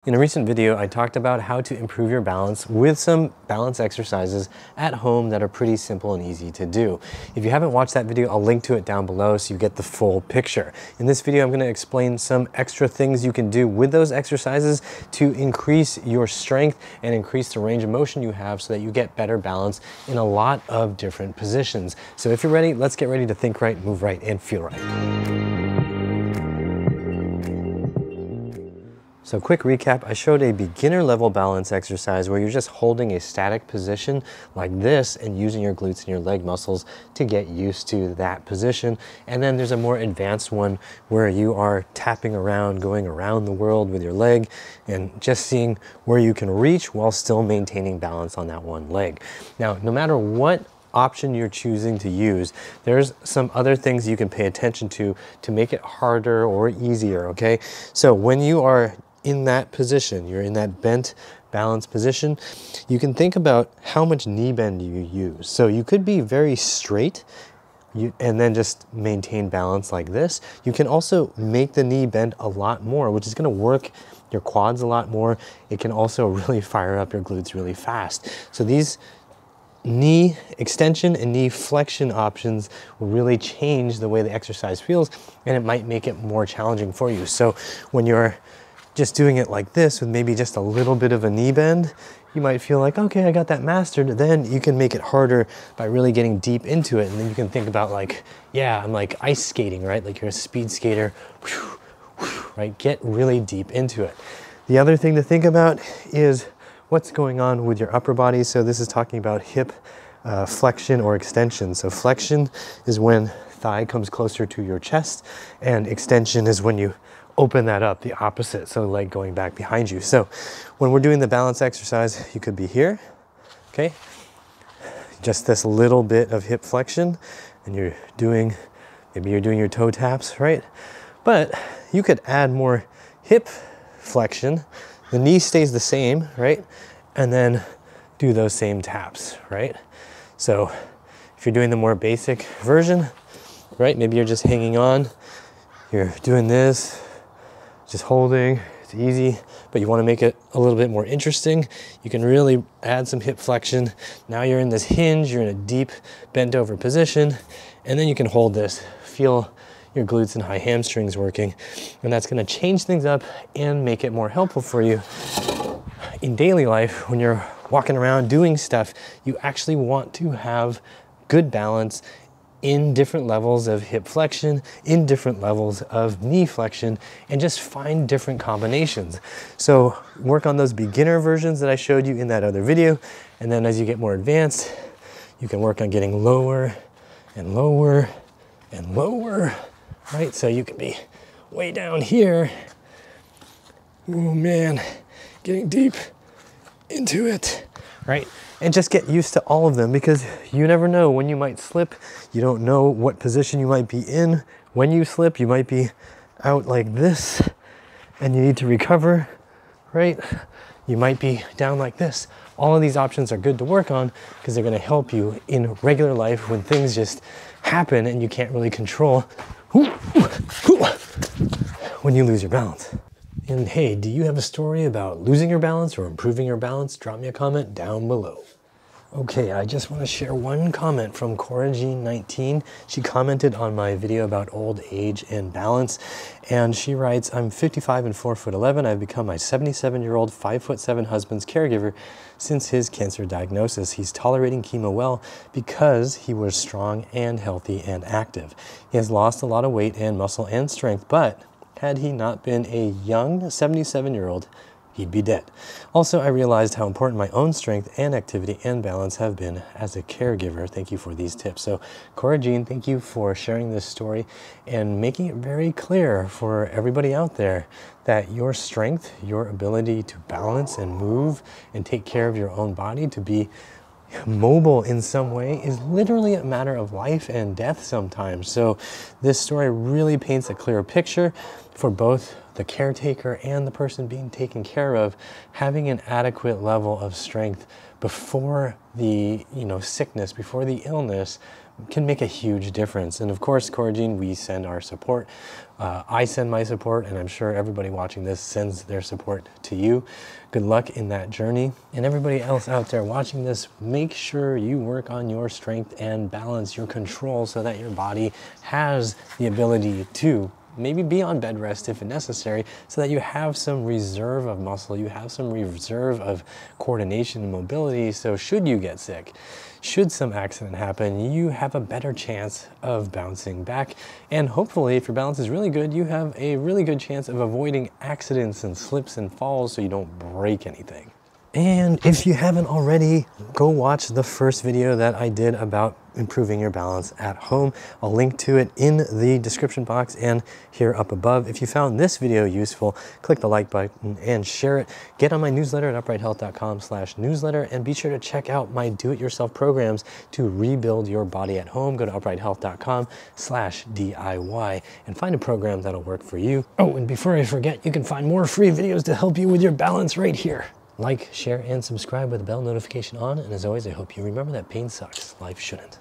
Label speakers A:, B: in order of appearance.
A: In a recent video, I talked about how to improve your balance with some balance exercises at home that are pretty simple and easy to do. If you haven't watched that video, I'll link to it down below so you get the full picture. In this video, I'm going to explain some extra things you can do with those exercises to increase your strength and increase the range of motion you have so that you get better balance in a lot of different positions. So if you're ready, let's get ready to think right, move right, and feel right. So quick recap, I showed a beginner level balance exercise where you're just holding a static position like this and using your glutes and your leg muscles to get used to that position. And then there's a more advanced one where you are tapping around, going around the world with your leg and just seeing where you can reach while still maintaining balance on that one leg. Now, no matter what option you're choosing to use, there's some other things you can pay attention to make it harder or easier, okay? So when you are in that position, you're in that bent balance position, you can think about how much knee bend you use. So you could be very straight and then just maintain balance like this. You can also make the knee bend a lot more, which is going to work your quads a lot more. It can also really fire up your glutes really fast. So these knee extension and knee flexion options will really change the way the exercise feels, and it might make it more challenging for you. So when you're just doing it like this with maybe just a little bit of a knee bend, you might feel like, okay, I got that mastered. Then you can make it harder by really getting deep into it. And then you can think about like, yeah, I'm like ice skating, right? Like you're a speed skater, right? Get really deep into it. The other thing to think about is what's going on with your upper body. So this is talking about hip flexion or extension. So flexion is when thigh comes closer to your chest, and extension is when you open that up, the opposite, so leg going back behind you. So when we're doing the balance exercise, you could be here, okay? Just this little bit of hip flexion, and you're doing, maybe you're doing your toe taps, right? But you could add more hip flexion. The knee stays the same, right? And then do those same taps, right? So if you're doing the more basic version, right? Maybe you're just hanging on, you're doing this, just holding, it's easy, but you want to make it a little bit more interesting. You can really add some hip flexion. Now you're in this hinge, you're in a deep bent over position, and then you can hold this, feel your glutes and high hamstrings working, and that's going to change things up and make it more helpful for you in daily life. When you're walking around doing stuff, you actually want to have good balance in different levels of hip flexion, in different levels of knee flexion, and just find different combinations. So work on those beginner versions that I showed you in that other video, and then as you get more advanced, you can work on getting lower and lower and lower, right? So you can be way down here. Oh man, getting deep into it, right? And just get used to all of them, because you never know when you might slip. You don't know what position you might be in. When you slip, you might be out like this and you need to recover, right? You might be down like this. All of these options are good to work on because they're going to help you in regular life when things just happen and you can't really control when you lose your balance. And hey, do you have a story about losing your balance or improving your balance? Drop me a comment down below. Okay, I just want to share one comment from CoraJean19. She commented on my video about old age and balance, and she writes, I'm 55 and 4'11". I've become my 77-year-old, 5'7" husband's caregiver since his cancer diagnosis. He's tolerating chemo well because he was strong and healthy and active. He has lost a lot of weight and muscle and strength, but had he not been a young 77-year-old, he'd be dead. Also, I realized how important my own strength and activity and balance have been as a caregiver. Thank you for these tips. So, Cora Jean, thank you for sharing this story and making it very clear for everybody out there that your strength, your ability to balance and move and take care of your own body, to be mobile in some way, is literally a matter of life and death sometimes. So this story really paints a clear picture for both the caretaker and the person being taken care of, having an adequate level of strength before the sickness, before the illness can make a huge difference. And of course, Coragene, we send our support. I send my support, and I'm sure everybody watching this sends their support to you. Good luck in that journey. And everybody else out there watching this, make sure you work on your strength and balance, your control, so that your body has the ability to maybe be on bed rest if necessary, so that you have some reserve of muscle, you have some reserve of coordination and mobility. So should you get sick, should some accident happen, you have a better chance of bouncing back. And hopefully, if your balance is really good, you have a really good chance of avoiding accidents and slips and falls so you don't break anything. And if you haven't already, go watch the first video that I did about improving your balance at home. I'll link to it in the description box and here up above. If you found this video useful, click the like button and share it. Get on my newsletter at uprighthealth.com/newsletter, and be sure to check out my do-it-yourself programs to rebuild your body at home. Go to uprighthealth.com/DIY and find a program that'll work for you. Oh, and before I forget, you can find more free videos to help you with your balance right here. Like, share, and subscribe with the bell notification on. And as always, I hope you remember that pain sucks. Life shouldn't.